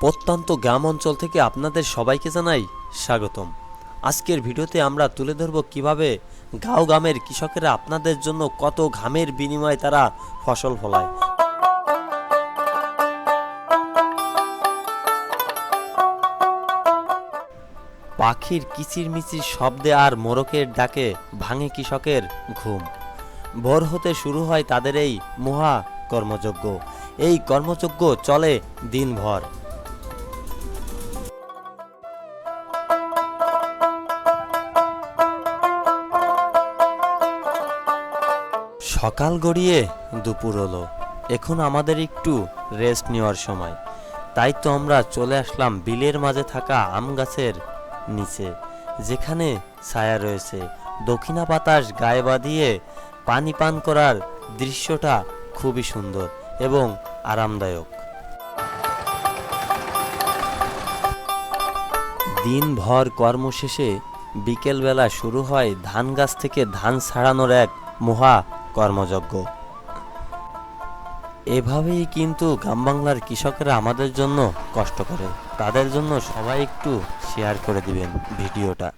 প্রত্যন্ত গ্রাম অঞ্চল থেকে আপনাদের সবাইকে জানাই স্বাগতম। আজকের ভিডিওতে আমরা তুলে ধরব কিভাবে গাঁও গ্রামের কৃষকেরা আপনাদের জন্য কত ঘামের বিনিময়ে তারা ফসল ফলায়। পাখির কিচিরমিচির শব্দে আর মোরকের ডাকে ভাঙে কৃষকের ঘুম। ভোর হতে শুরু হয় তাদের এই মহা কর্মযজ্ঞ। এই কর্মযজ্ঞ চলে দিনভর। সকাল গড়িয়ে দুপুর হলো, এখন আমাদের একটু রেস্ট নেওয়ার সময়। তাই তো আমরা চলে আসলাম বিলের মাঝে থাকা আম গাছের নিচে, যেখানে ছায়া রয়েছে, দক্ষিণা বাতাস গায়ে বাঁধিয়ে পানি পান করার দৃশ্যটা খুবই সুন্দর এবং আরামদায়ক। দিনভর কর্ম শেষে বিকেলবেলা শুরু হয় ধান গাছ থেকে ধান ছাড়ানোর এক মহা কর্মযজ্ঞ। এভাবেই কিন্তু গ্রাম বাংলার কৃষকেরা আমাদের জন্য কষ্ট করে। তাদের জন্য সবাই একটু শেয়ার করে দিবেন ভিডিওটা।